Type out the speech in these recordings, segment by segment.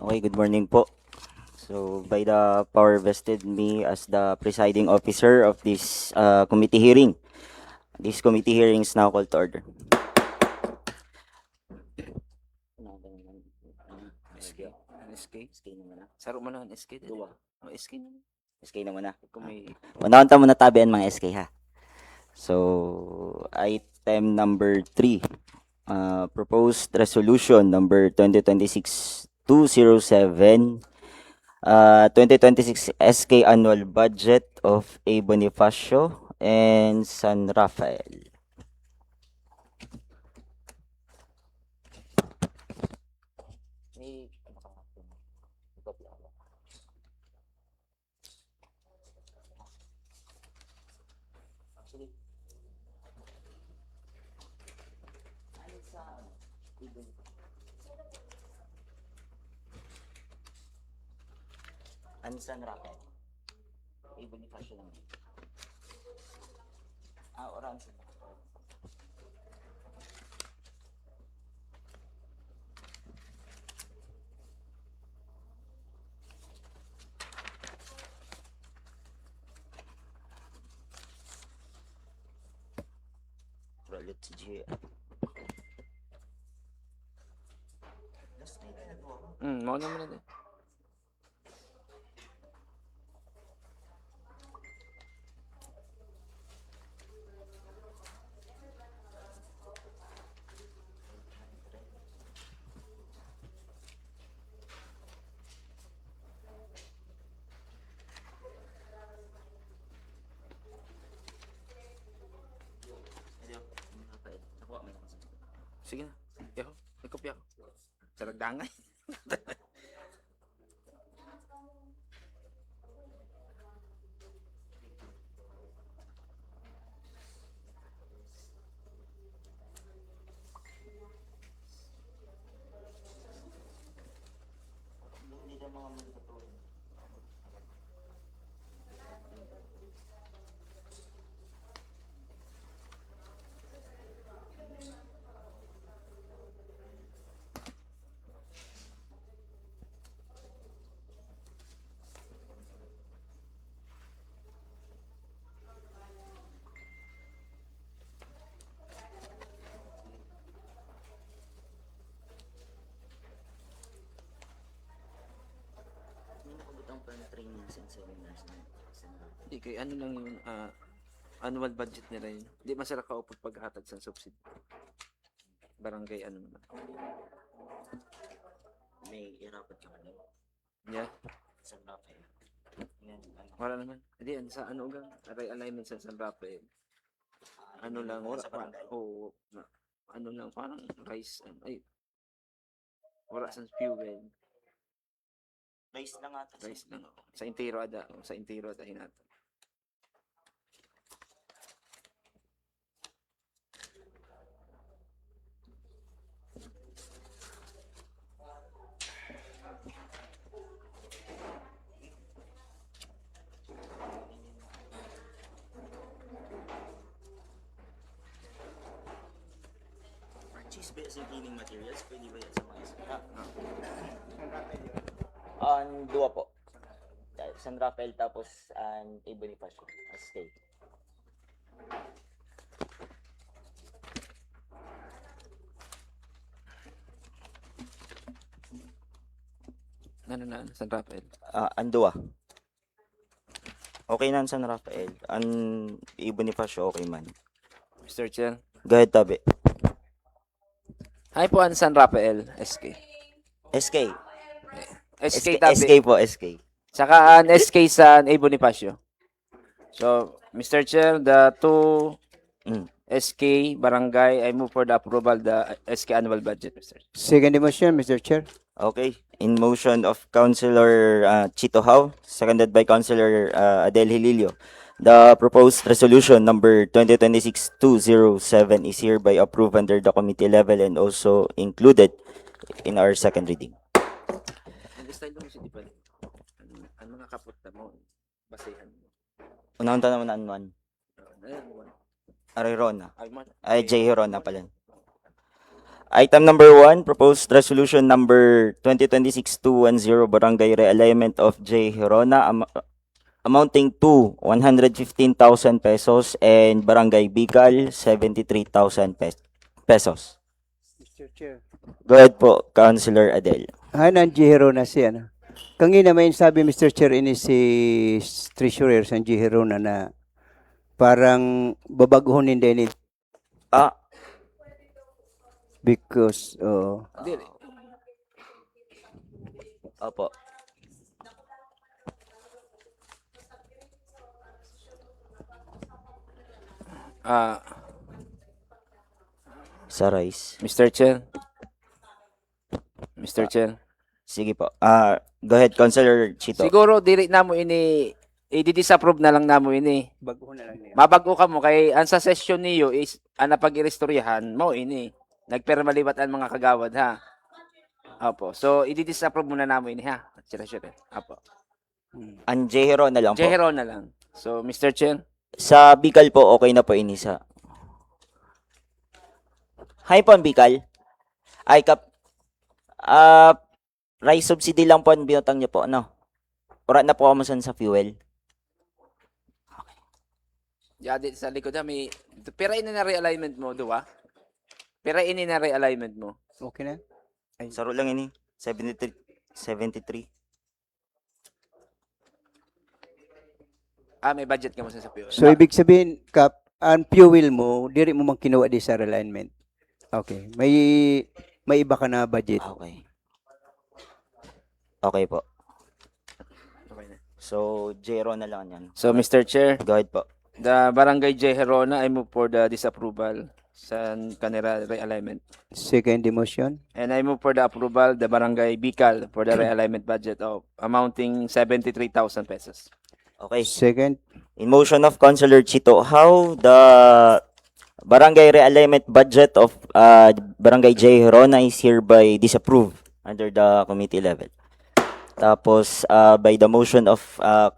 Okay, good morning po. So, by the power vested me as the presiding officer of this committee hearing, this committee hearing is now called to order. SK. SK. SK na muna. Saro man ang SK din. Duwa. Oh, SK na. SK na muna. Kung may Unahon ta muna tabian mga SK ha. So, item number 3. Proposed resolution number 2026-207. 2026 SK annual budget of A. Bonifacio and San Rafael. San Rafael. A. Bonifacio lang. Orange. Ulit si Gia. Mau naman na din. Sige na. Yaho, may kopya ako. Sa ragdangay. Hindi kay ano lang yung annual budget nila yun. Hindi masarap ka upod pag-atag sa subsidy. Barangay ano naman. May irapat ka man. Yeah. San Rafael. Wala naman. Hindi, sa ano gang alignment sa San Rafael. Ano lang, wala pa. Oo. Ano lang, parang rice. Ay, wala sa fuel. Rice lang ata. Rice lang. Sa Intero ada. Sa Intero ada hinata. Purchase basic cleaning materials, pwede ba yan sa mga isa? Ang dua po. San Rafael tapos ang A. Bonifacio. SK. Ano na, San Rafael. Ang dua. Okay na ang San Rafael. Ang A. Bonifacio okay man. Mr. Chair. Go ahead, Tabi. Hi po, ang San Rafael, SK. SK. SK tabi. SK po, SK. Saka an SK sa A. Bonifacio. So, Mr. Chair, the two SK barangay, I move for the approval the SK annual budget, Mr. Chair. Second motion, Mr. Chair. Okay. In motion of Councilor Chito Hao, seconded by Councilor Adel Hililio. The proposed resolution number 2026-207 is hereby approved under the committee level and also included in our second reading. Nag-style mo siya, di ba? Ang mga kapot na mo, basehan mo. Unang tanong na anuan. Ayan, Arirona. ay man. Ay, J. Hirona pala. Item number 1, proposed resolution number 2026-210, barangay realignment of J. Hirona, amounting to 115,000 pesos, and barangay Bicol, 73,000 pesos. Mr. Chair. Go ahead po, Councilor Adel. Nanjihiro na siya. Ano? Kangina may sabi Mr. Chair ini si Treasurer Sanjihiro na parang babaguhin din it Ah, because Hindi. opo. Ah, Sa rice. Mr. Chair. Mr. Chair. Sige po. Go ahead, Councilor Chito. Siguro dili na mo ini i-disapprove na lang namo ini. baguhin na lang niya. Mabago ka mo kay ang sa session niyo is ana pag-irestoryahan mo ini. Nagpermalibat ang mga kagawad ha. Opo. So i-disapprove muna namo ini ha. Sure. Opo. Ang J. Hirona lang po. Jehero na lang. So Mr. Chair. Sa Bicol po, okay na po inisa. Hi po, ang Bicol. Ay, rice subsidy lang po ang binutang niyo po, ano? Ura na po kamo sa fuel. Yadi sa likod ha may pera ini na realignment mo, duwa? Pera ini na realignment mo. Okay na? Saro lang ini. 73. May budget ka mo sa fuel. So ibig sabihin Kap, ang fuel mo diri mo man kinuha di sa alignment. Okay. May iba ka na budget. Okay. Okay po. Okay na. So, J-Ro na lang yan. So Mr. Chair, Go ahead po. the Barangay J. Herona, I move for the disapproval sa kanila realignment. Second motion. And I move for the approval the Barangay Bicol for the realignment budget of amounting 73,000 pesos. Okay. Second. In motion of Councilor Chito, how the barangay realignment budget of Barangay J. Hirona is hereby disapproved under the committee level. Tapos, by the motion of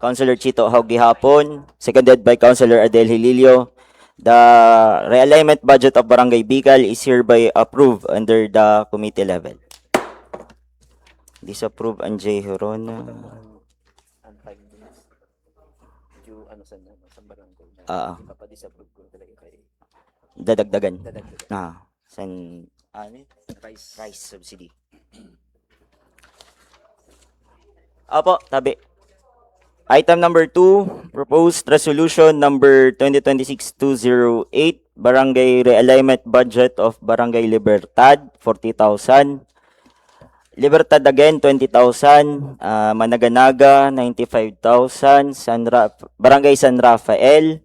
Councilor Chito How gihapon, seconded by Councilor Adel Hililio, the realignment budget of Barangay Bicol is hereby approved under the committee level. Disapprove ang J. Hirona. Ipapa-disapprove ko talaga kay Dadagdagan. dadagdag Rice subsidy. Apo, tabi. Item number 2, proposed resolution number 2026-208, barangay realignment budget of Barangay Libertad, 40,000. Libertad again, 20,000. Managanaga, 95,000. Barangay San Rafael,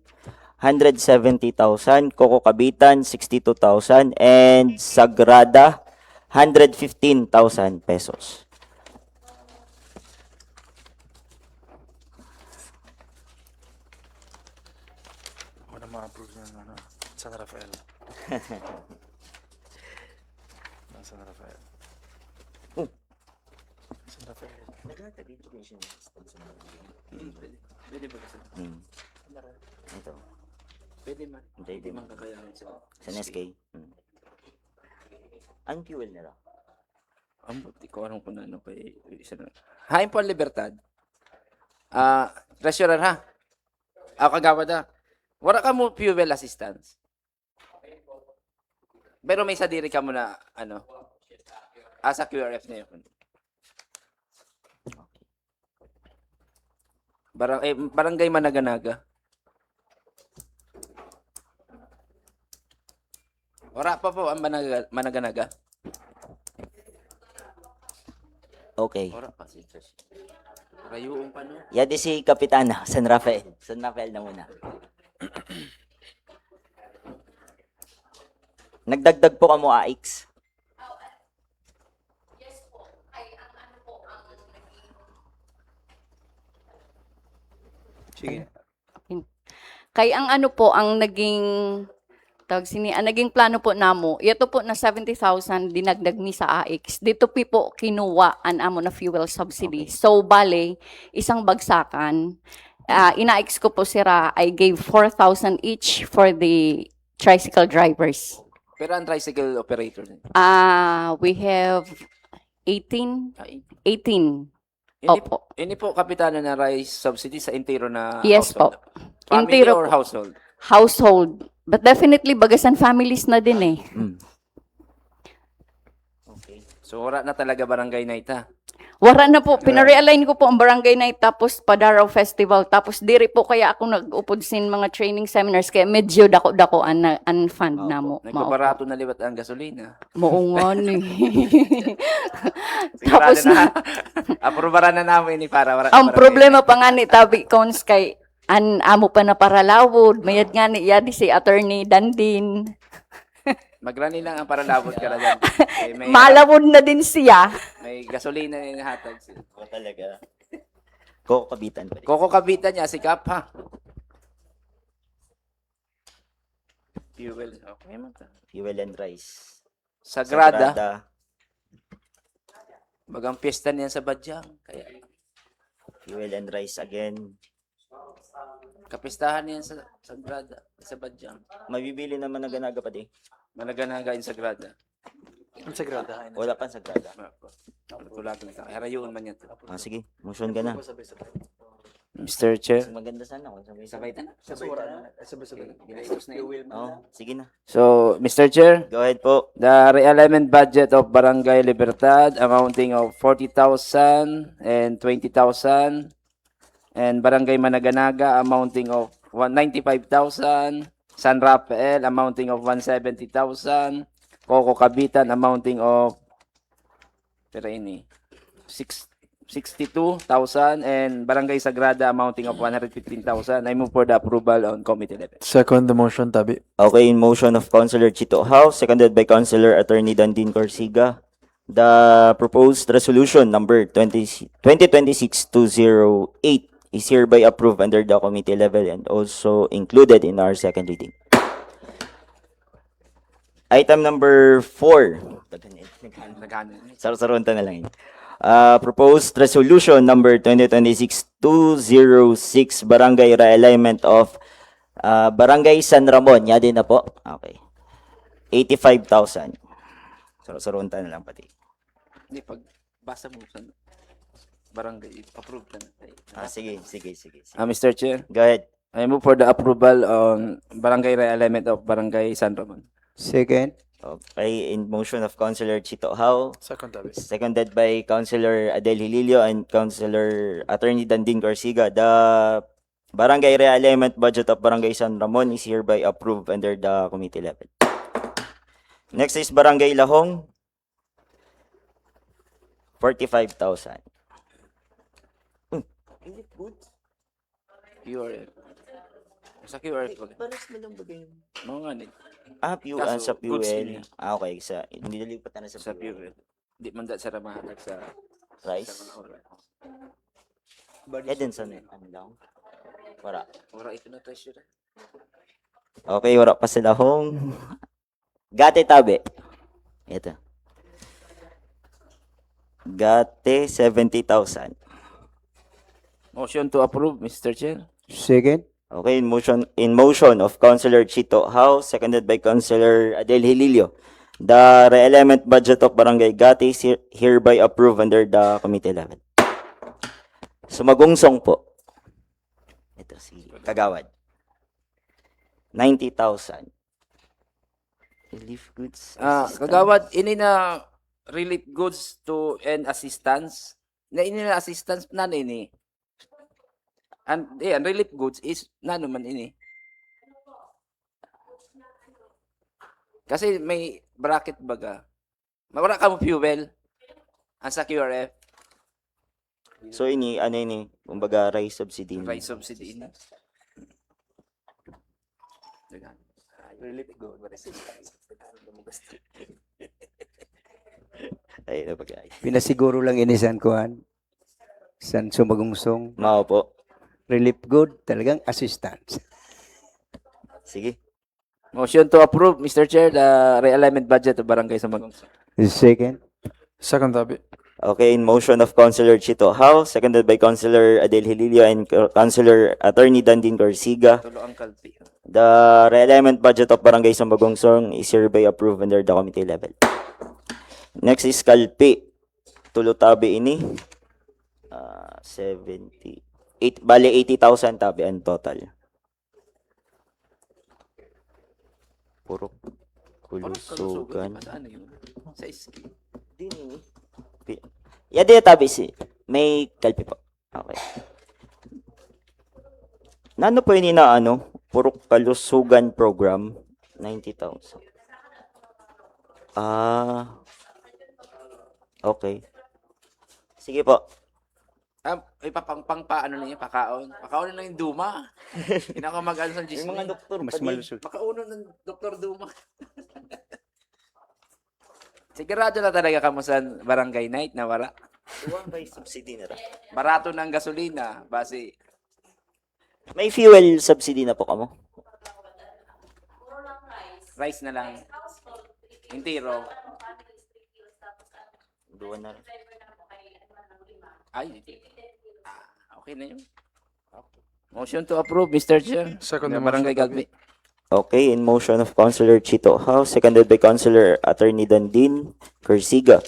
170,000. Coco Cabitan, 62,000. And Sagrada, 115,000 pesos. Wala ma-approve ng San Rafael. San Rafael. San Rafael. Pwede ba kasi? Ito. Pwede man. Pwede Hindi man. man kakayanin sa Sa SK. Ang fuel nila. Di ko alam kung ano kay isa na. Hain po ang Libertad. Treasurer ha. Kagawad ha. Wala ka mo fuel assistance. Pero may sadiri ka mo na ano. Sa QRF na yun. Barangay Managanaga. Wala pa po ang Managanaga. Okay. Wala pa si Rayuong pa no? Yadi si Kapitana, San Rafael. San Rafael na muna. Nagdagdag po kamo AX. Sige. Kay ang ano po ang naging naging plano po namo, ito po na 70,000 dinagdag ni sa AX. Dito po kinuha an amo na fuel subsidy. Okay. So bale, isang bagsakan. Ina-AX ko po sira, I gave 4,000 each for the tricycle drivers. Pero ang tricycle operator din. We have 18. Ay, 18. Ini, Opo. ini po kapitana na rice subsidy sa entero na Yes household. po. Family Entero or po. household? Household. But definitely, bagasan families na din eh. Okay. So wala na talaga barangay na ita. Wala na po, pinarealign ko po ang barangay night tapos Padaraw Festival. Tapos diri po kaya ako nag-upod sin mga training seminars kaya medyo dako-dako an fund na mo. Nagpaparato na liwat ang gasolina. Moongon eh. Tapos Tapos na, aprobaran na namin ni para wala ang problema pa nga ni Tabi Cons kay amo pa na paralawod. Mayad nga ni Yadi si Attorney Dandin. Magrani lang ang paralabot ka na dyan. Eh, Malawod na din siya. may gasolina na inahatag siya. Ako talaga. Koko kabitan pa rin. Koko kabitan niya, si Kap ha. Fuel. Okay man ta. Fuel and rice. Sagrada. Bagang piyesta niya sa Badyang. Kaya Fuel and rice again. kapistahan niya sa Sagrada. Sa Badyang. Mabibili naman na ganaga pa di. Malaganaga in Sagrada. Ang sagrada. Wala pa sagrada. Tulag na. Harayuan man yan. Sige, motion ka na. Mr. Chair. Mas maganda sana kung sabay-sabay. Sabay na. Ginastos na yun. Oh, sige na. So, Mr. Chair, Go ahead po. the realignment budget of Barangay Libertad amounting of 40,000 and 20,000 and Barangay Managanaga amounting of 195,000, San Rafael amounting of 170,000, Coco Cabitan amounting of 62,000 and Barangay Sagrada amounting of 115,000. I move for the approval on committee level. Second the motion, Tabi. Okay, in motion of Councilor Chito Howe, seconded by Councilor Attorney Dandin Corsiga, the proposed resolution number 2026-208 is hereby approved under the committee level and also included in our second reading. Item number 4. Saro-saruan na lang yun. Proposed resolution number 2026-206 Barangay Realignment of Barangay San Ramon. Yan din na po. Okay. 85,000. Saro-saruan na lang pati. Hindi, pag basa mo sa barangay, approved na. Sige. Mr. Chair, Go ahead. I move for the approval on barangay realignment of Barangay San Ramon. Second. Okay, in motion of Councilor Chito Howe, Second, Tabi. seconded by Councilor Adel Hililio and Councilor Attorney Dandin Corsiga, the Barangay Realignment Budget of Barangay San Ramon is hereby approved under the committee level. Next is Barangay Lahong, 45,000. QRF. Sa QRF ba? Mga nga ni. Fuel, Kaso, sa fuel. goods niya. Okay, hindi nilipat na sa Sa fuel. fuel. Di man da sa ramahatag sa Rice. mga oras. Din sa ano lang. Wala. Ora ito na treasure. Okay, wala pa sila hong. Gate tabi. Ito. Gate, 70,000. Motion to approve, Mr. Chair. Second. Okay, in motion of Councilor Chito Howe, seconded by Councilor Adel Hililio. The re-element budget of Barangay Gati is hereby approved under the committee level. Sumagungsong po. Ito si Kagawad. 90,000. Relief goods. assistance. Kagawad, ini na relief goods to and assistance. Na ini na assistance na ini. And relief goods is na naman ini. Kasi may bracket baga. Mawala ka mo fuel. Ang sa QRF, So ini, kumbaga rice subsidy. rice subsidy ini. Relief good. Ay, napagay. Pinasiguro lang inisan kuhan. San sumagungsong. Mao po. Relief good. Talagang assistance. Sige. Motion to approve, Mr. Chair, the realignment budget of Barangay Samagong. Second. Second, Tabi. Okay, in motion of Councilor Chito Hao, seconded by Councilor Adel Hililio and Councilor Attorney Dandin Garciga. Tulo ang kalpi. The re-alignment budget of Barangay Sambagungsong is hereby approved under the committee level. Next is Kalpi. Tulo tabi ini. 78, bale 80,000 tabi ang total. Puro kulusugan. Ano yun? Sa iski. Yadi tabi si. May Kalpi po. Okay. Nano po ini na ano? Puro kalusugan program. 90,000. Okay. Sige po. Ipapangpang pa, ano lang yun, pakaon. Pakaon lang yung Duma. Pinaka mag-ano sa Disney. doktor Mas malusog. Pakauno ng Dr. Duma. Sigurado na talaga kamo sa barangay night na wala. May subsidy na rin. Barato ng gasolina. Base, May fuel subsidy na po kamo. rice na lang. Intiro. Duwan na rin. Ay, okay na yun. Motion to approve, Mr. Chair. Second Na motion, barangay Galbi. Okay, in motion of Councilor Chito Hao, seconded by Councilor Attorney Dandin Garciga.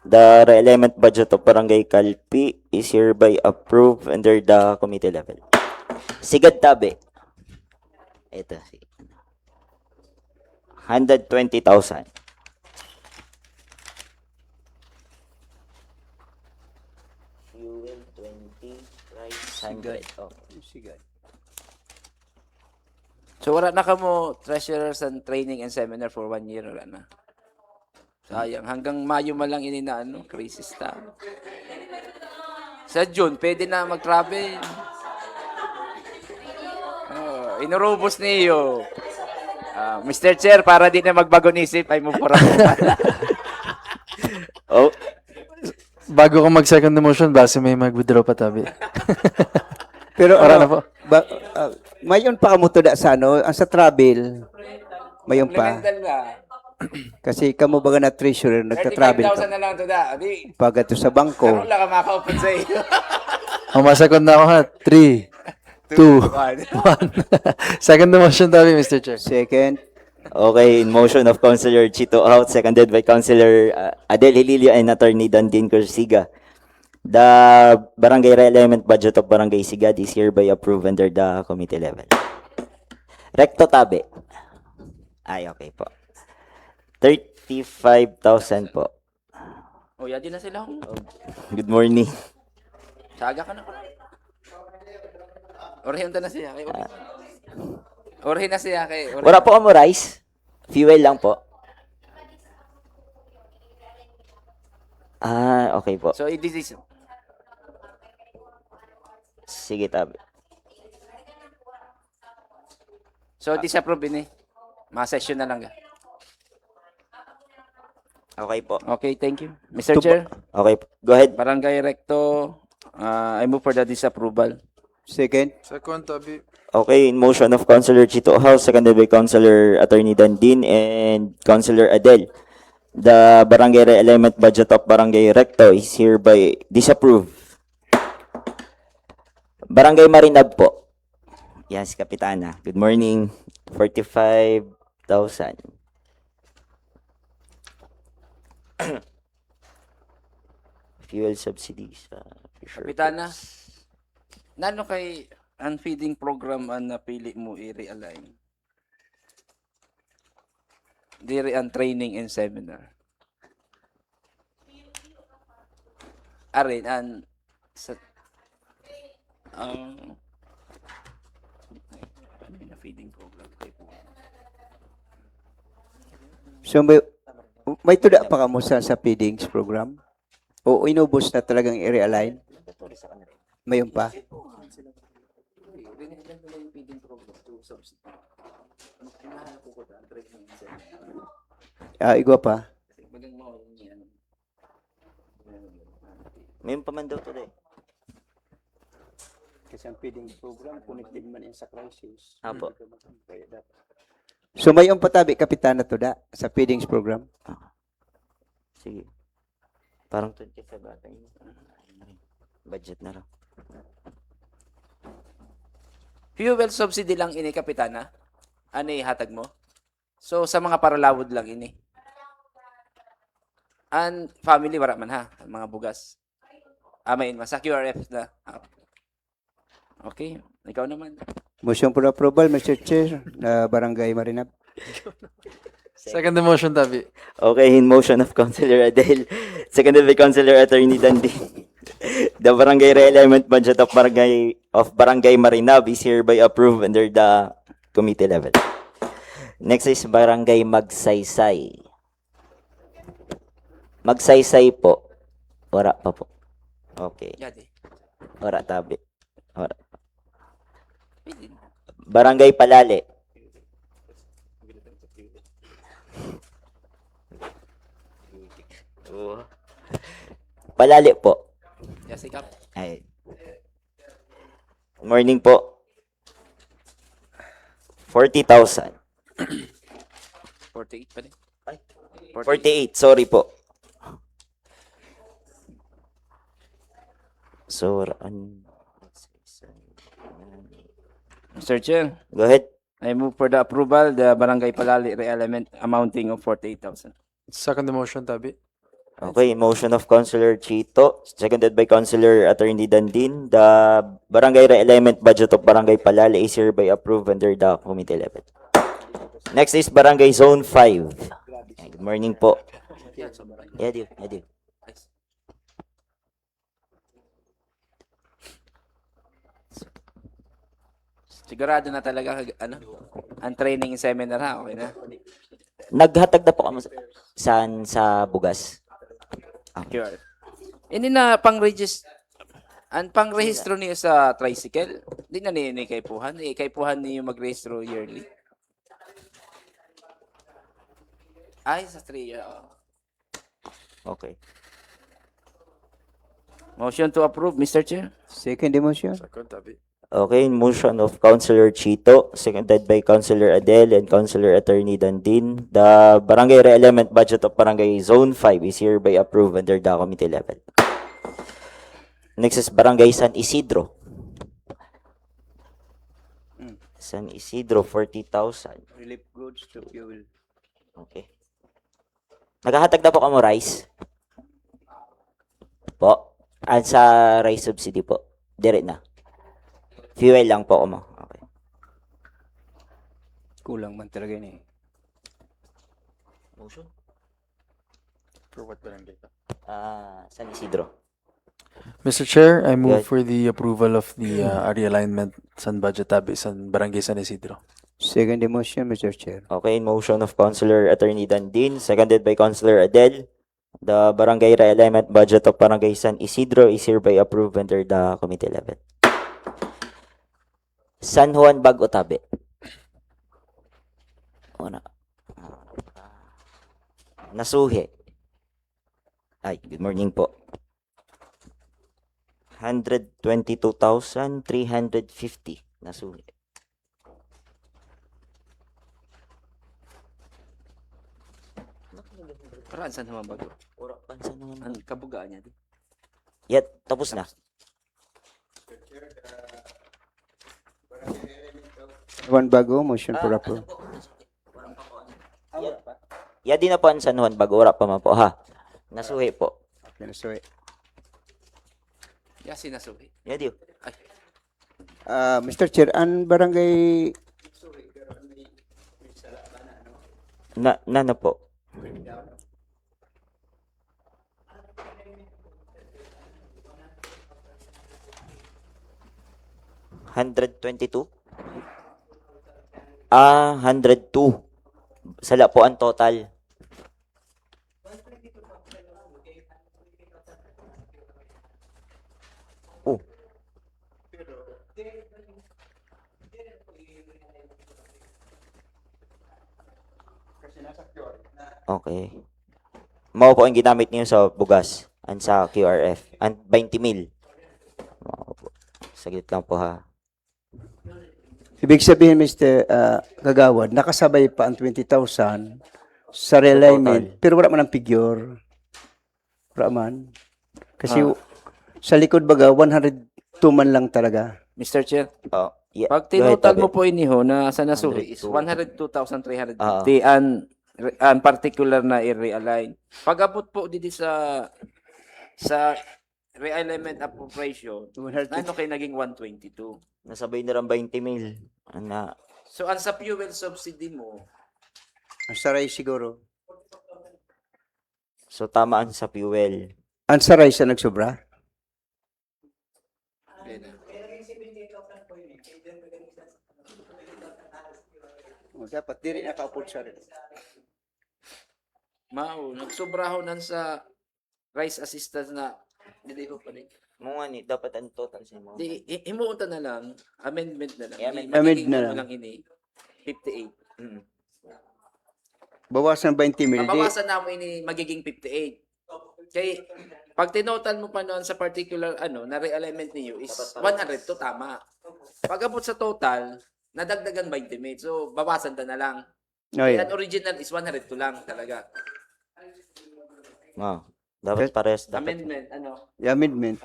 The re-element budget of Barangay Kalpi is hereby approved under the committee level. Sigad tabi. Ito. 120,000. Fuel 20, rice 100. Oh. Sige. So wala na kamo treasurers and training and seminar for 1 year, wala na. Sayang, hanggang Mayo man lang ini na ano, crisis time. Sa June, pwede na mag-travel. Oh, inurubos niyo. Mr. Chair, para di na magbago isip, ay mo para Oh, Bago ko mag-second motion, base may mag-withdraw pa tabi. Pero Para na po. mayon pa kamo to da sa ano, ang sa travel. Mayon pa. Supplemental na. Kasi kamo baga na treasurer nagta-travel 35,000 ka. na lang to da. Di, Pag to sa bangko. karoon lang ka makaupod sa iyo. Second na ako ha. 3, 2, 1. Second motion tabi, Mr. Chair. Second. okay, in motion of Councilor Chito Hao, seconded by Councilor Adel Hililio and Attorney Dandin Garciga. The barangay re-element budget of Barangay Sigad is hereby approved under the committee level. Recto tabi. Ay, okay po. 35,000 po. O, yadi na sila. Good morning. Saga ka na. Orihin na siya. Kay Orihin na siya. Kay Orihin. Wala po kamo rice. Fuel lang po. Okay po. So, this is... Sige tabi. So, disapprove ini. Ma-session na lang. Okay po. Okay, thank you. Mr. Chair, Okay, go ahead. Barangay Recto, I move for the disapproval. Second. Second tabi. Okay, in motion of Councilor Chito Hao, seconded by Councilor Attorney Dandin and Councilor Adel. The barangay re-element budget of Barangay Recto is hereby disapproved. Barangay Marinab po. Yes, Kapitana. Good morning. 45,000. Fuel subsidies. Kapitana, nano kay unfeeding program ang napili mo i-realign? Diri ang training and seminar. Arin, an sa ano yung feeding program kay po? So may tuda pa kamo sa feedings program? O inubos na talagang i-realign? Mayon pa? Igwa pa? May paman daw today. Kasi ang feeding program, connected man yan sa crisis. Apo. So mayon pa tabi, Kapitana, tuda sa feedings program? Sige. Parang 25 ata yun. Budget na raw. Fuel subsidy lang ini, Kapitana. Ano ihatag mo? So, sa mga paralawod lang ini. And family, wala man ha. Mga bugas. May sa QRF na. Okay. Ikaw naman. Motion for approval, Mr. Chair, na Barangay Marinap. Second the motion, Tabi. Okay, in motion of Councilor Adel, seconded by Councilor Attorney Dandy. The barangay re-element budget of Barangay Marinab is hereby approved under the committee level. Next is Barangay Magsaysay. Magsaysay po. Wala pa po. Okay. Yadi. Wala tabi. Wala. Pwede. Barangay Palale. Palale po. Yes, ikaw. Ay. Morning po. 40,000. 48 pa din. 48, sorry po. So, Mr. Chair, go ahead. I move for the approval the Barangay Palali re-element amounting of 48,000. Second the motion, Tabi. Okay, motion of Councilor Chito, seconded by Councilor Attorney Dandin. The barangay re-element budget of Barangay Palale is hereby approved under the committee level. Next is Barangay Zone 5. Good morning po. Yadi. Sigurado na talaga ang training seminar ha, okay na. Naghatag na po kami sa bugas. Sure. Hindi na pang-rehistro niyo sa tricycle. Hindi na niyo kaypuhan. Kaypuhan niyo mag-rehistro yearly. Ay, sa 3 year. Okay. Motion to approve, Mr. Chair. Second the motion. Second, Tabi. Okay, motion of Councilor Chito, seconded by Councilor Adel and Councilor Attorney Dandin. The barangay re-element budget of Barangay Zone 5 is hereby approved under the committee level. Next is Barangay San Isidro. San Isidro, 40,000. Relief goods to fuel. Okay. Naghahatag na po kamo rice? Po. Sa rice subsidy po. Dire na. Fuel lang po mo. Okay. Kulang man talaga yun eh. Motion? For what barangay? San Isidro. Mr. Chair, I Good. move for the approval of the realignment San Budget Tabi San Barangay San Isidro. Second the motion, Mr. Chair. Okay, motion of Councilor Attorney Dandin, seconded by Councilor Adel. The barangay re-alignment budget of Barangay San Isidro is hereby approved under the committee level. San Juan Bago Tabi. Una. Nasuhi. Ay, good morning po. 122,350 nasuhi. Paraan saan naman bago? Ora pansa naman. Ang kabugaan niya. Yet, tapos na. One bago, motion for approval. Ya di na po ang San Juan Bago, ora pa man po ha. Nasuhi po. Okay, sorry. Yasi nasuhi. Ya di. Mr. Chair, ang barangay Na po. $122? 102. Sala po ang total. Oh. Okay. Mao po ang ginamit niyo sa bugas and sa QRF. And 20 mil. Mao po. Saglit lang po ha. Ibig sabihin, Mr. Kagawad, nakasabay pa ang 20,000 sa realignment, pero wala man ang figure. Raman. Kasi sa likod baga, 102 man lang talaga. Mr. Chair, Oh, yeah. pag Go ahead, tinotal Tabe. mo po iniho na sa nasuhi is 102. 102,350 and particular na i-realign. Pag abot po dito sa realignment appropriation, ano kayo naging 122? Nasabay na rin 20 mil. Ano, So, ang sa fuel subsidy mo, Ang saray siguro. so tamaan sa fuel. Ang saray sa nagsobra. Dapat diri nakaupod sa rin. nagsobrahonan sa rice assistance na hindi ko pa rin. Mga ni, dapat ang total sa mo. Di, himuunta na lang, amendment na lang. I-amend. Magiging Amend na ano lang. lang ini, 58. Mm. Bawasan 20 mil. Di, Mabawasan na mo ini, magiging 58. Kaya, pag tinotal mo pa noon sa particular, na realignment niyo is 100 to tama. Pag abot sa total, nadagdagan 20 mil. So, bawasan na lang. oh, Kaya yeah. ang original is 100 to lang talaga. Oh, dapat pares. Dapat. Amendment, Amendment.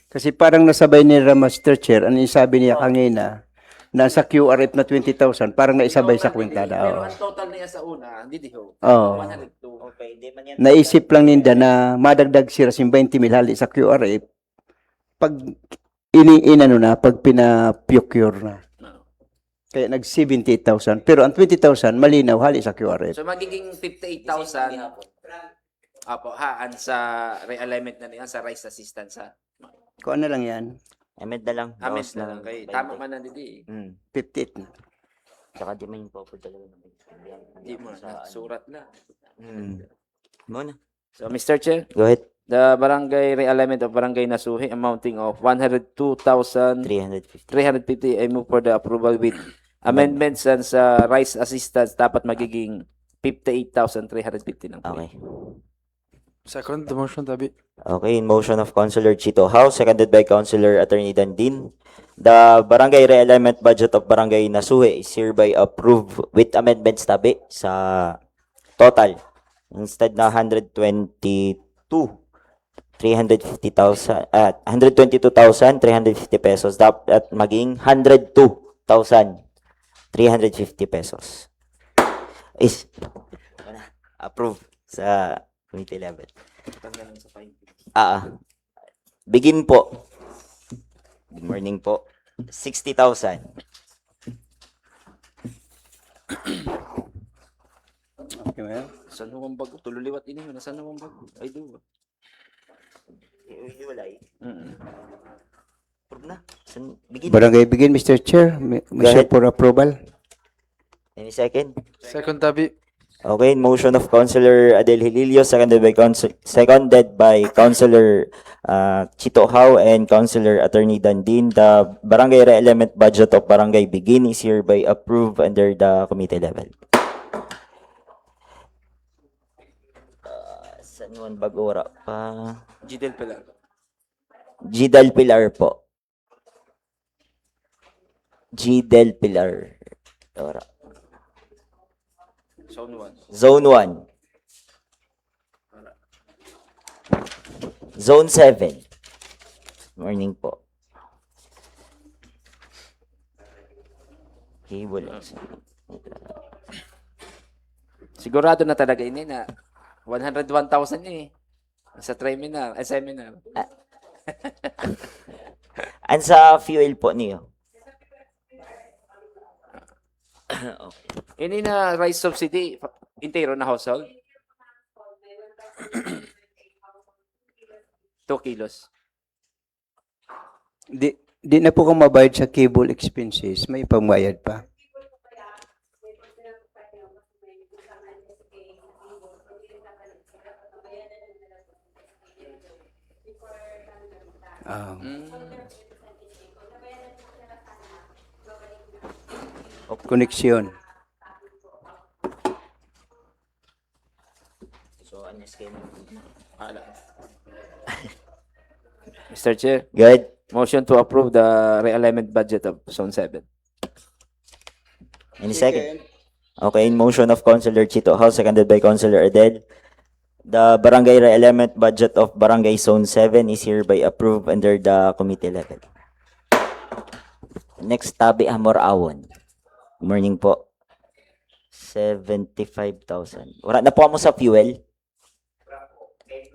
Kasi parang nasabay ni Master Chair, ano yung sabi niya kanina, nasa QRF na 20,000, parang naisabay sa kwentada. Pero Oo. ang total niya sa una, hindi ho. Oo. 102. Okay, di man yan. Naisip lang ninda na madagdag sila sin 20 mil hali sa QRF pag inano na, pag pina-procure na. No. Kaya nag 78,000. Pero ang 20,000 malinaw hali sa QRF. So magiging 58,000 apo haan sa realignment na niya sa rice assistance ha. Kung ano lang yan, Amend na lang. Amen Bawas na lang kay 20. tama man na didi. 58 na. Tsaka di man yung popol talaga. Hindi mo na surat na. Muna. So Mr. Chair, Go ahead. the barangay realignment of Barangay Nasuhi amounting of 102,350 350. I move for the approval with amendments and sa rice assistance dapat magiging 58,350 lang po. Okay. Second the motion, Tabi. Okay, in motion of Councilor Chito Howe, seconded by Councilor Attorney Dandin. The barangay realignment budget of Barangay Nasuhi is hereby approved with amendments tabi sa total. Instead na 122,350 pesos, dapat maging 102,350 pesos. Is approved sa committee level. Begin po. Good morning po. 60,000. Okay ba yan? Saan mo ang bago? Tululiwat ini mo. Nasaan mo ang bago? Ay, do. Hiwalay. Mm. Approve na. Begin. Barangay begin, Mr. Chair. Motion ahead. for approval. Any second? Second, Tabi. Okay, motion of Councilor Adel Hililio, seconded by Councilor Chito Howe and Councilor Attorney Dandin. The barangay re-element budget of Barangay Begin is hereby approved under the committee level. Saan yun bagora pa? Gidel pala. Gidel Pilar po. Gidel Pilar. Ora. Zone 1. Zone 1. Zone 7. Morning po. Cable. Sigurado na talaga ini na 101,000 eh. Sa seminar. An sa fuel po niyo. Ini na rice subsidy, intero na household. 2 kilos. Di na po kung mabayad sa cable expenses, may pangbayad pa. Koneksyon. So, ano scheme? Mr. Chair, Good. motion to approve the realignment budget of Zone 7. Any second? Okay, in motion of Councilor Chito Howe, seconded by Councilor Adel. The barangay re-element budget of Barangay Zone 7 is hereby approved under the committee level. Next, Tabi Hamor Awon. Good morning po. 75,000. Wala na po mo sa fuel. Okay.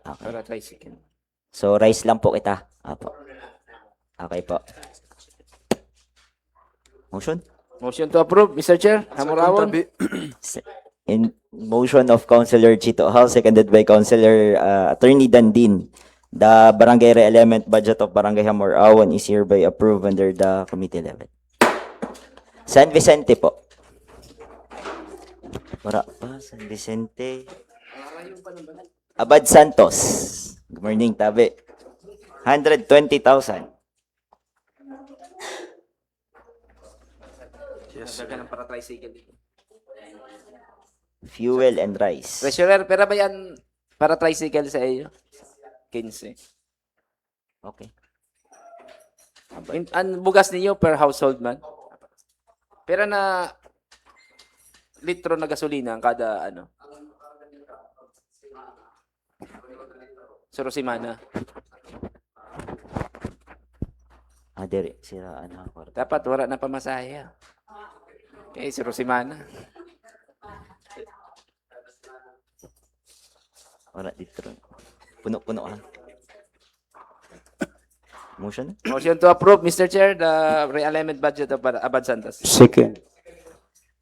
Para tricycle. So, rice lang po kita. Apo. Okay po. Motion? Motion to approve, Mr. Chair. Hamurawon. In motion of Councilor Chito Hao, seconded by Councilor Attorney Dandin. The barangay re-element budget of Barangay Hamor Awon is hereby approved under the committee level. San Vicente po. Wala pa, San Vicente. Abad Santos. Good morning, Tabi. 120,000. Dagan ng para tricycle. Fuel and rice. Treasurer, pera ba yan para tricycle sa iyo? 15. Okay. Ang bugas niyo per household man? Pera na litro na gasolina ang kada ano? Surosimana. Dere, sira ano ako. Dapat wala na pamasahe. Okay, Surosimana. Wala dito. Puno-puno ha. Motion? Motion to approve, Mr. Chair, the re-alignment budget of Abad Santos. Second.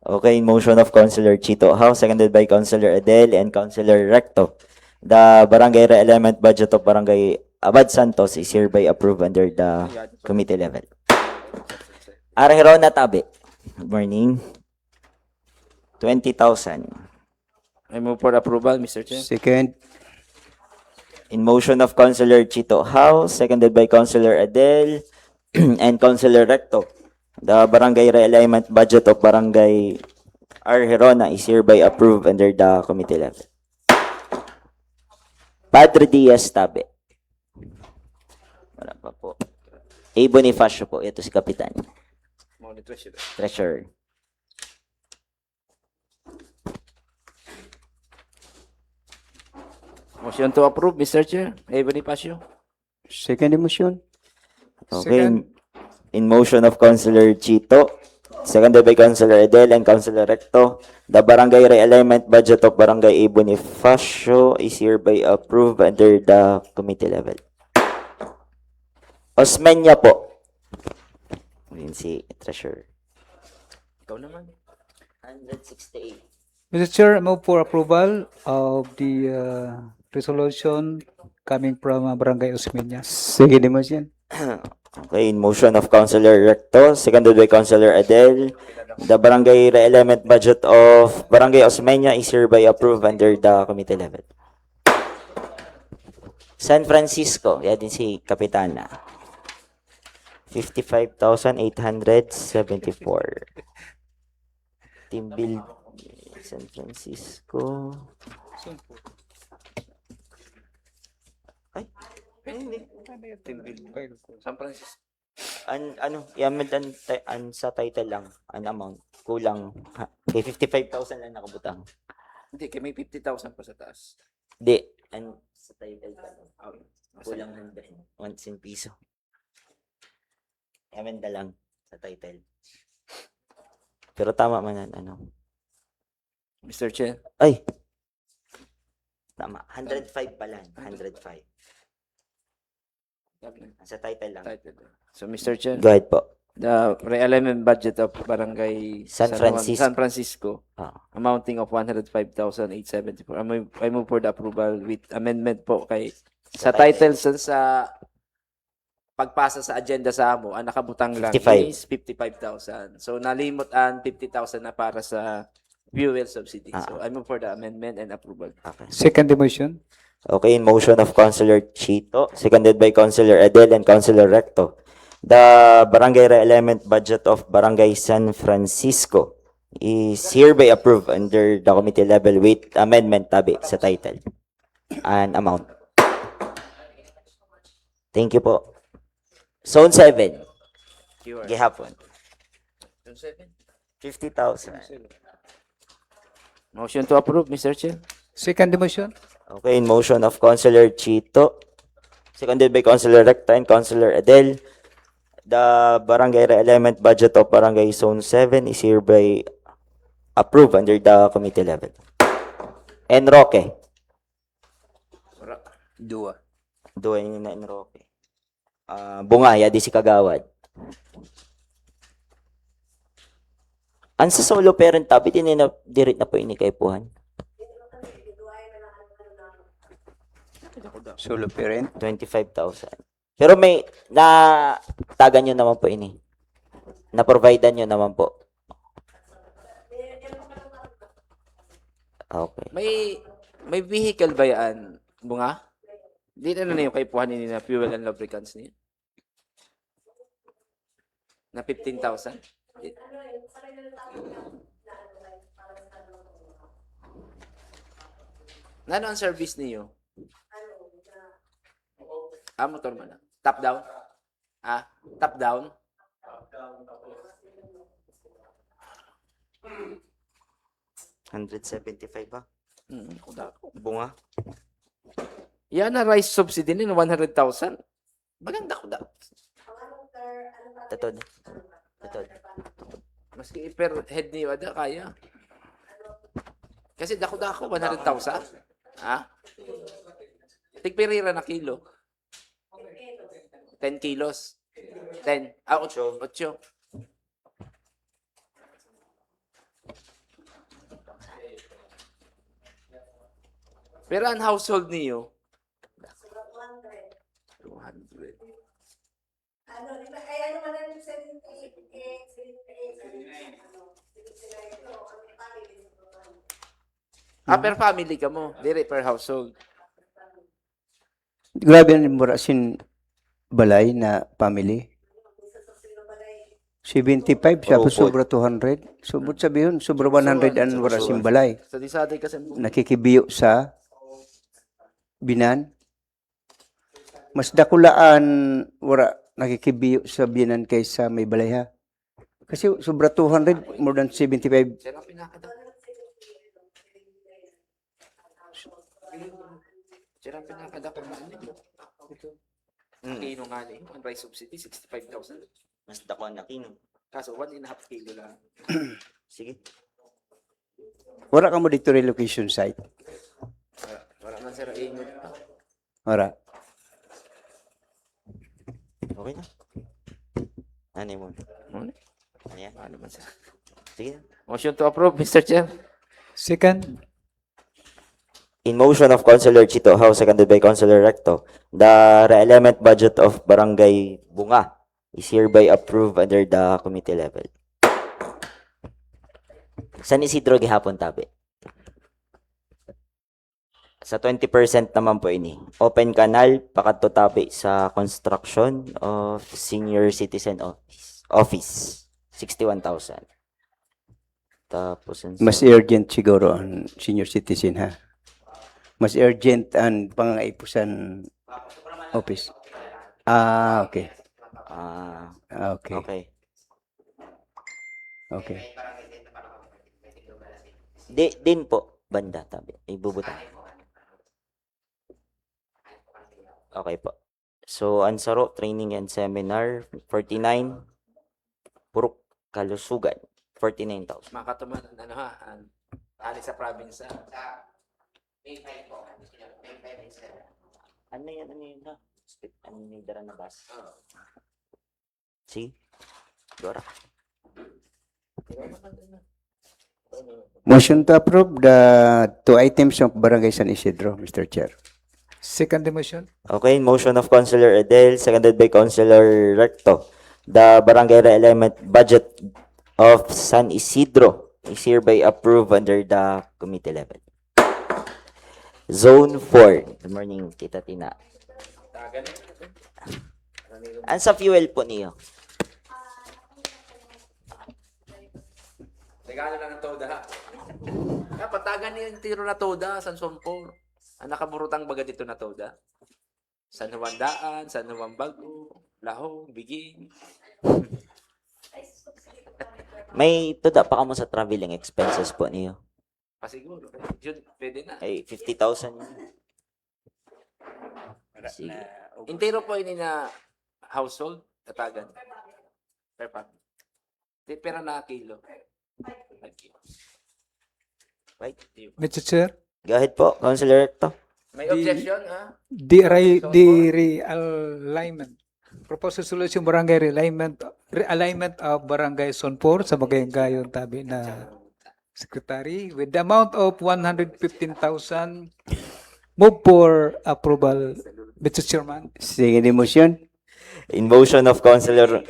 Okay, motion of Councilor Chito Hao, seconded by Councilor Adel and Councilor Recto. The barangay re-element budget of Barangay Abad Santos is hereby approved under the committee level. Arhirona Tabi. Good morning. 20,000. I move for approval, Mr. Chair. Second. In motion of Councilor Chito Hao, seconded by Councilor Adel and Councilor Recto. The barangay re-alignment budget of Barangay Arhirona is hereby approved under the committee level. Padre Diaz Tabe. Wala pa po. A. Bonifacio po. Ito si Kapitan. Treasurer. Motion to approve, Mr. Chair. Bonifacio. Second motion. Okay. In motion of Councilor Chito, seconded by Councilor Adel and Councilor Recto, the barangay re-alignment budget of Barangay A. Bonifacio is hereby approved under the committee level. Osmeña po. Yun si Treasurer. Ikaw naman. 168. Mr. Chair, I move for approval of the resolution coming from Barangay Osmeña. Second motion. Okay, in motion of Councilor Recto, seconded by Councilor Adel, the barangay re-element budget of Barangay Osmeña is hereby approved under the committee level. San Francisco, yan din si Kapitana. 55,874. Team build San Francisco. Ay, San Francisco. ano, yaman sa title lang, an amount, kulang, okay, 55,000 lang nakabutang. Hindi, kaya may 50,000 pa sa taas. Di, sa title pa lang, Okay. kulang 100, once in piso. Yaman lang sa title. Pero tama man yan, ano. Mr. Chair. Ay! Tama, 105 pa lang, 105. Sa title lang. So, Mr. Chair, Go ahead po. the re-alignment budget of Barangay San Francisco. San Francisco Ah. amounting of 105,874. I move for the approval with amendment po kay sa title sa pagpasa sa agenda sa amo, ang nakabutang lang 55. is 55,000. So nalimot ang 50,000 na para sa fuel subsidy. So I move for the amendment and approval. Okay. Second motion. Okay, in motion of Councilor Chito, seconded by Councilor Adel and Councilor Recto. The barangay re-element budget of Barangay San Francisco is hereby approved under the committee level with amendment tabi sa title and amount. Thank you po. Zone 7, gihapon. 50,000. Motion to approve, Mr. Chair. Second motion. Okay, in motion of Councilor Chito, seconded by Councilor Recta and Councilor Adel, the barangay re-element budget of Barangay Zone 7 is hereby approved under the committee level. Enroque. Dua. Doon yun na Enroque. Bungaya, di si Kagawad. Ang sa solo parent tabi, dirit na po ini kay Puhan. Solo parent. 25,000. Pero may, tagan nyo naman po ini. Na-providean nyo naman po. Okay. May vehicle ba yan, Bunga? Di na yung kay puhanin na fuel and lubricants niya? Na 15,000? Ano ang service niyo? Motor man. Top down? Top down? $175 ba? Kuda ko. Bunga? Yan na rice subsidy ni 100,000. Maganda ko daw. Tatod. Tatod. Maski per head niyo ada kaya. Kasi dako-dako 100,000. Tigpirira na kilo. 10 kilos. 10. 8. 8. Pero ang household niyo 200. Per family ka mo, dire per household. Grabe ang mura sin balay na family. 75 siya Oo, po sobra 200. Subot sabihin, sobra 100 ang wala sin balay. Sa disade kasi Nakikibiyo sa binan. Mas dakulaan wala nakikibiyo sa binan kaysa may balay ha. Kasi sobra 200, more than 75. Sino pinakada? Sino pinakada ko na ano? Kino nga ni, ang rice subsidy 65,000. Mas dako na kino. Kaso 1.5 kilo lang. Sige. Wala ka mo dito relocation site. Wala man sir ingot. Wala. Okay na. Ano mo? Ano? Ano yan? Ano man sir? Sige na. Motion to approve, Mr. Chair. Second. In motion of Councilor Chito How, seconded by Councilor Recto, the re-element budget of Barangay Bunga is hereby approved under the committee level. San Isidro gihapon tabi? Sa 20% naman po ini. Open canal, pakadto tabi sa construction of senior citizen office. 61,000. Tapos Mas urgent siguro ang senior citizen ha. Mas urgent ang pangangaipusan office. Okay. Okay. okay. Okay. Din po, banda tabi. Ibubuta. Okay po. So, Ansaro, Training and Seminar, 49. Purok, Kalusugan, 49,000. Makatuman, ano ha, ali sa province. Ano yan na? Ano yung dara na bus? See? Dora. Motion to approve the two items of Barangay San Isidro, Mr. Chair. Second motion. Okay, motion of Councilor Adel, seconded by Councilor Recto. The barangay re-element budget of San Isidro is hereby approved under the committee level. Zone 4. Good morning, Tita Tina. Ang sa fuel po niyo? Regalo lang ng toda ha. Patagan niyo yung tiro na toda, San Sompor. Ang nakaburutang baga dito na toda. San Juan Daan, San Juan Bago, Lahong, Biging. May tuda pa kamo sa traveling expenses po niyo? Pasiguro. Yun, pwede na. Ay, 50,000. Sige. Intero po ini na household, tatagan. Per family. Di pera na kilo. 5 kilo. Right. Mr. Chair, Go ahead po, Councilor Recto. May Di- objection, ha? the realignment, proposed resolution barangay realignment of barangay Zone 4 sa Magayon tabi na secretary with the amount of 115,000. Move for approval, Mr. Chairman. Sige, di motion. In motion of Councilor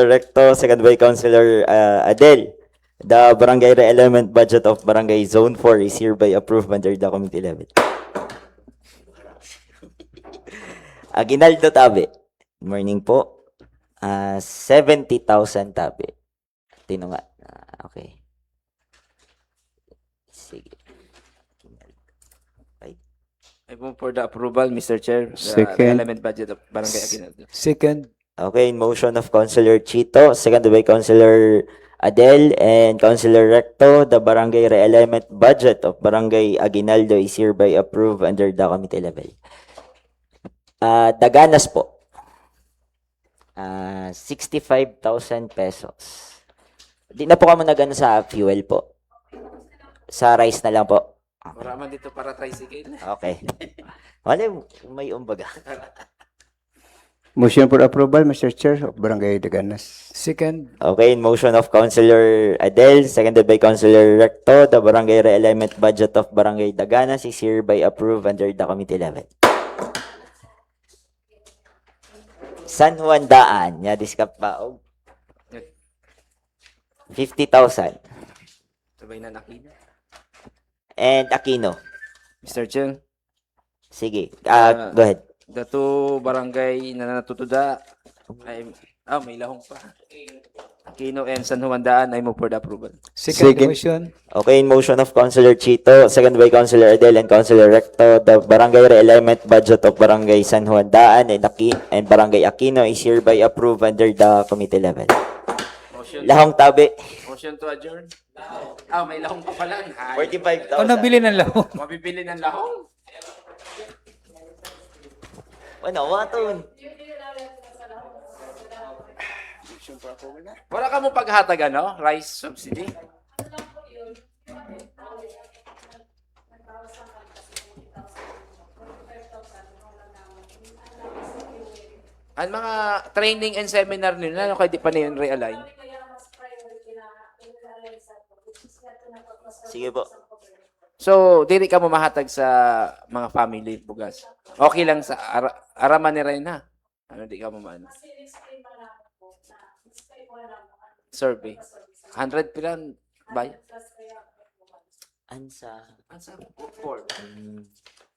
Recto, second by Councilor Adel. The barangay re-element budget of Barangay Zone 4 is hereby approved under the committee level. Aguinaldo Tabe. Good morning po. 70,000 tabi. Tino nga. Okay. Sige. I move for the approval, Mr. Chair. The Second. element budget of Barangay Aguinaldo. Second, Okay, in motion of Councilor Chito, seconded by Councilor Adel and Councilor Recto, the barangay re-element budget of Barangay Aguinaldo is hereby approved under the committee level. Daganas po. 65,000 pesos. Di na po kamo nagano sa fuel po. Sa rice na lang po. Wala man dito para tricycle. Okay. Wala, may umbaga. Motion for approval, Mr. Chair, of Barangay Daganas. second, Okay, in motion of Councilor Adel, seconded by Councilor Recto, the barangay re-element budget of Barangay Daganas is hereby approved under the committee level. San Juan Daan, nya diskap pa og 50,000. Sabay na nakina. And Aquino. Mr. Chair, Sige, Ah, go ahead. the two barangay na natutuda ay may lahong pa. Aquino and San Juan Daan, I move for the approval. second Second. motion, Okay, in motion of Councilor Chito, seconded by Councilor Adel and Councilor Recto, the barangay re-element budget of Barangay San Juan Daan and Barangay Aquino is hereby approved under the committee level. Motion, Lahong tabi, motion to adjourn. May lahong pa pala. Ay, 45,000. o nabili ng lahong. mabibili ng lahong. Ano, waton? Wala ka mo paghatag, ano? Rice subsidy? Ang mga training and seminar nila, ano kaya di pa na yun realign? Sige po. So, dili ka mo mahatag sa mga family bugas. Okay lang sa araman ni Reyna. Ano, di ka mo maano. Survey. 100 pilan ba? Ansa. Ansa? 4.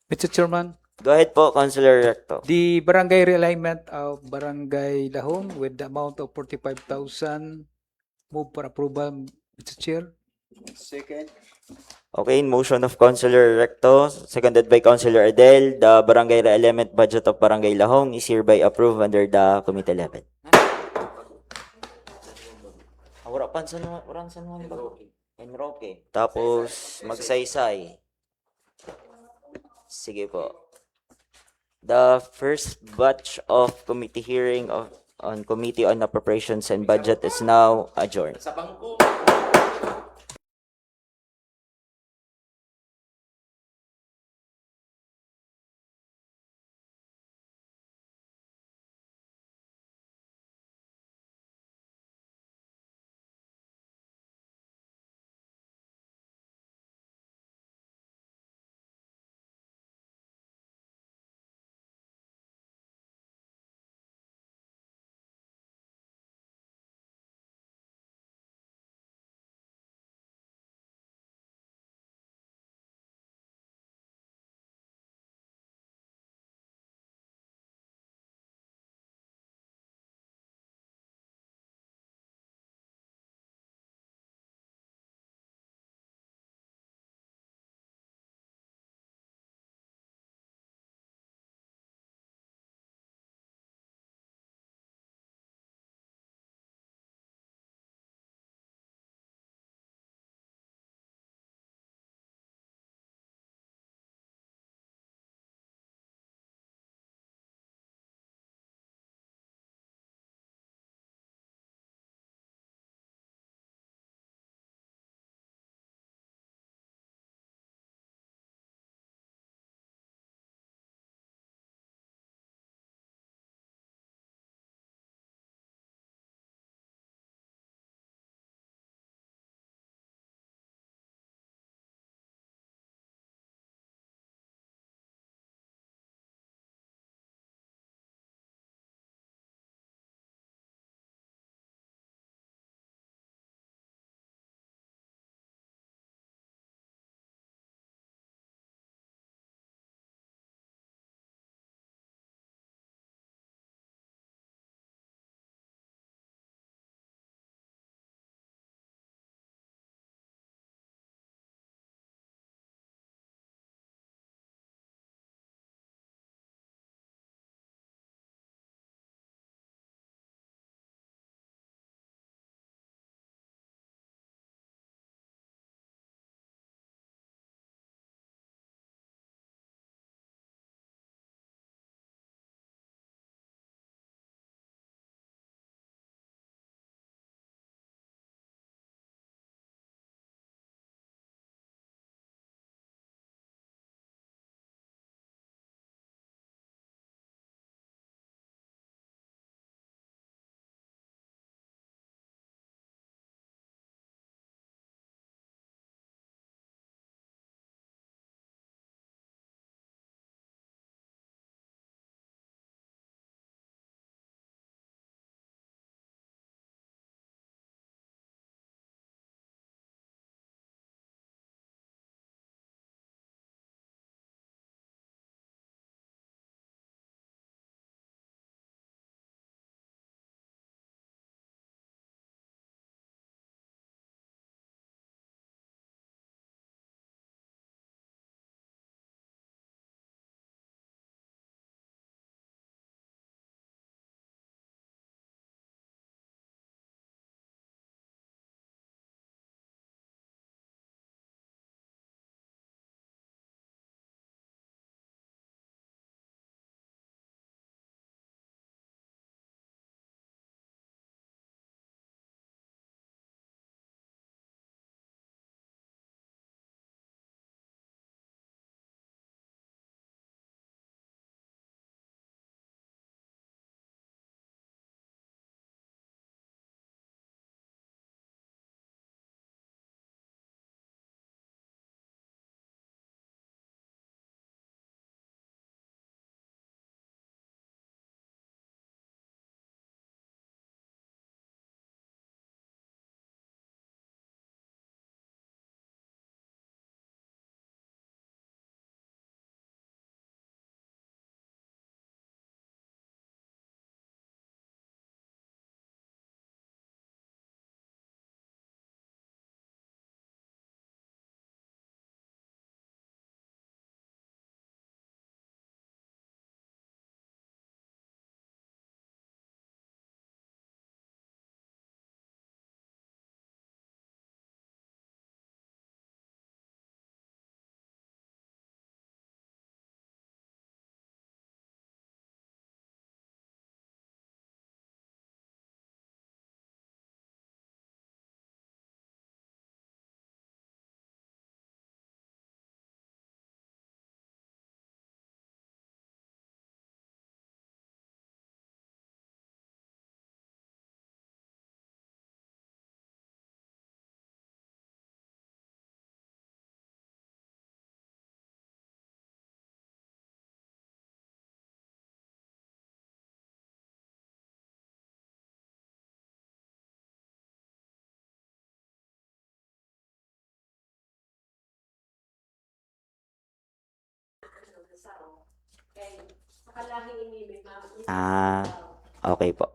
Mr. Chairman, Go ahead po, Councilor Recto. the barangay realignment of Barangay Lahong with the amount of 45,000. Move for approval, Mr. Chair. Second. Okay, in motion of Councilor Recto, seconded by Councilor Adel, the barangay re-element budget of Barangay Lahong is hereby approved under the committee level. Wala pa sa mga ba? Enroque. Tapos, magsaysay. Sige po. The first batch of committee hearing on Committee on Appropriations and Budget is now adjourned. Sa bangko. Ah, okay po.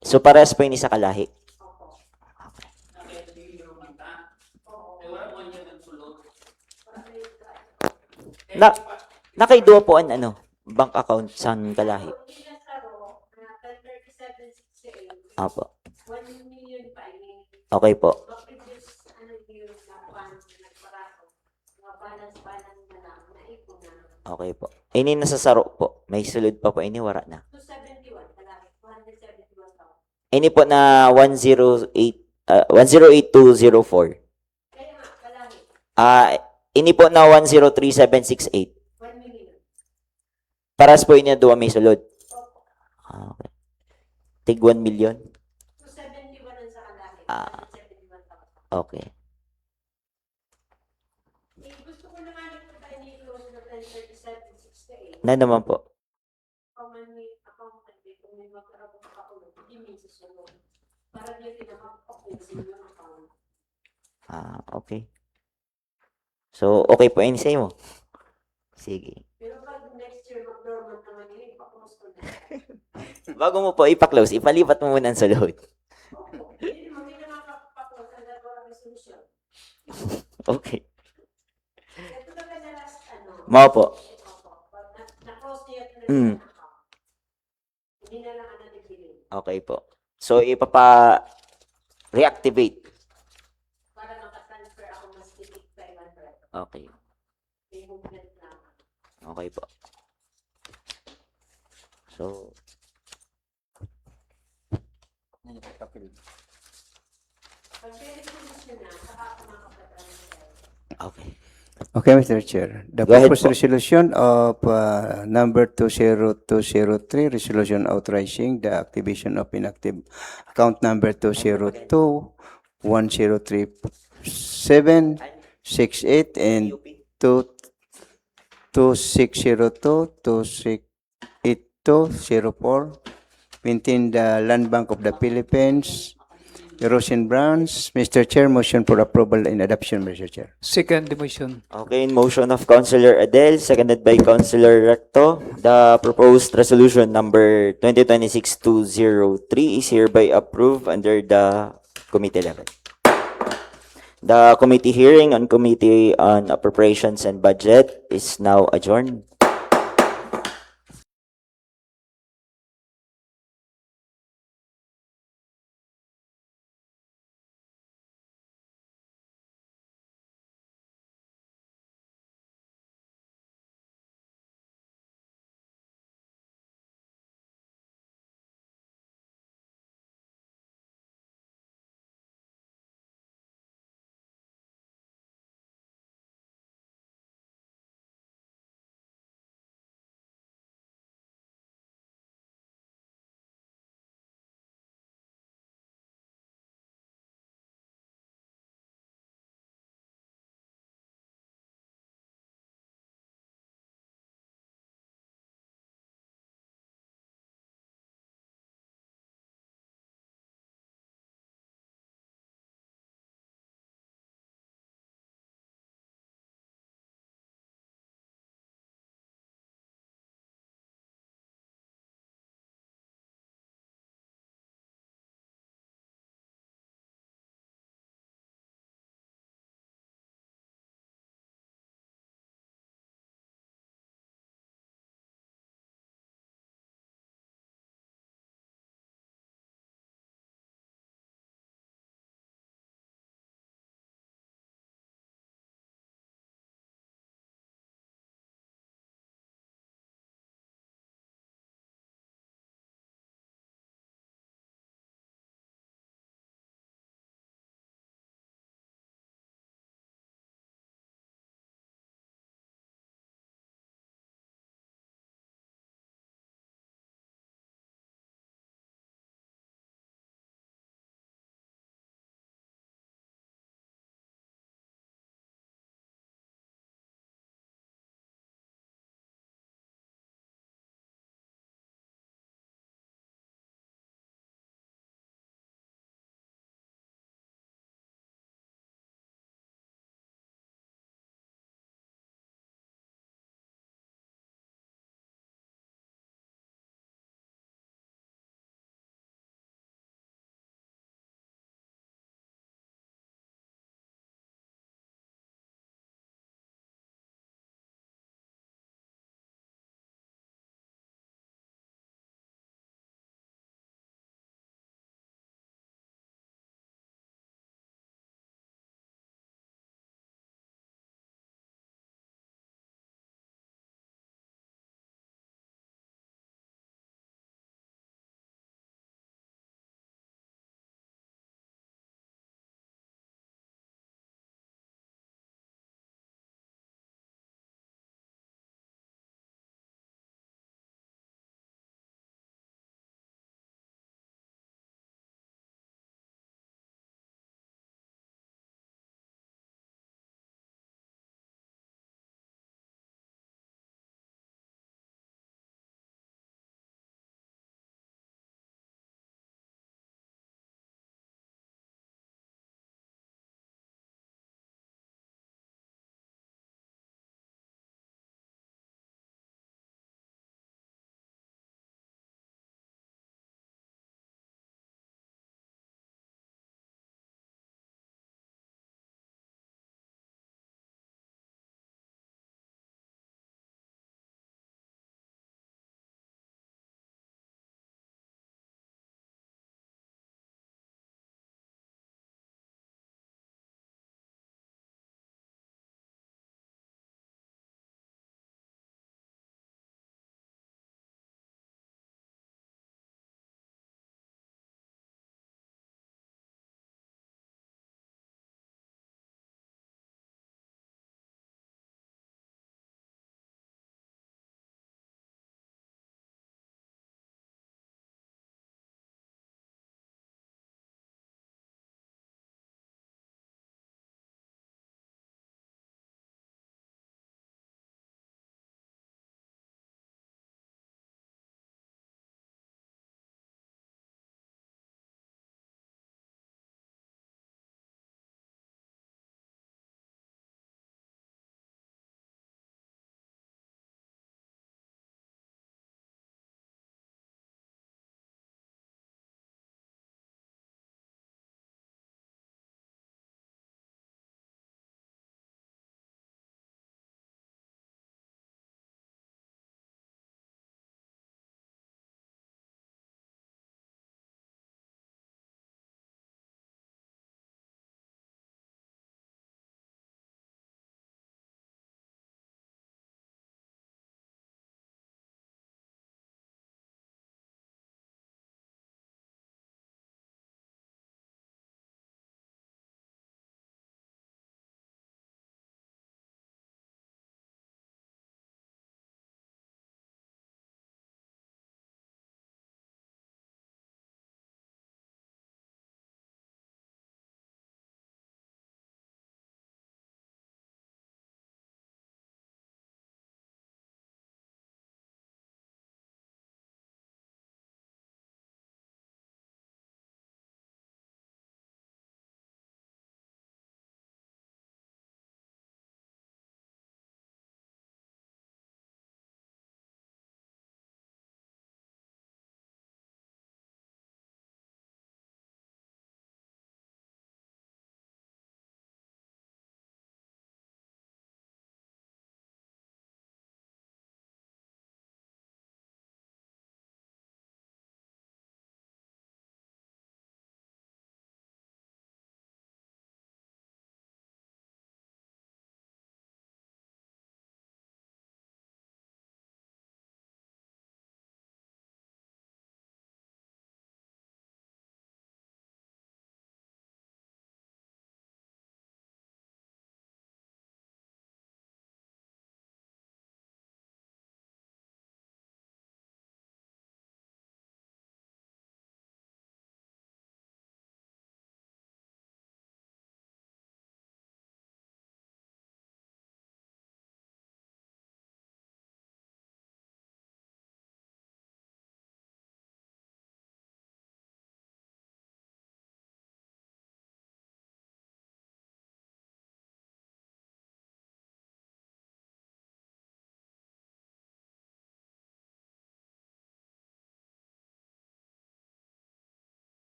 So, parehas po yun sa kalahi. Na, nakaiduwa po ang ano, bank account sa kalahi. Apo. Okay po. Okay po. Ini nasa saro po. May sulod pa po. Ini wala na. Ini po na 108204. Ini po na 103768. Paras po ini 2 may sulod. Okay. Tig 1 million. Okay. Na naman po. Okay. So, okay po yun sa mo. Sige. Bago mo po ipa-close, ipalipat mo muna ang sulod. Okay. Mao po. Okay po. So, reactivate. Okay. Okay po. So, okay. Okay, Mr. Chair. The Go ahead proposed po. resolution of number 20203, resolution authorizing the activation of inactive account number 202-103768 and 2602-268204 within the Land Bank of the Philippines, Eurasian branch. Mr. Chair, motion for approval and adoption, Mr. Chair. Second the motion. Okay, in motion of Councilor Adel, seconded by Councilor Recto, the proposed resolution number 2026-203 is hereby approved under the committee level. The committee hearing on Committee on Appropriations and Budget is now adjourned.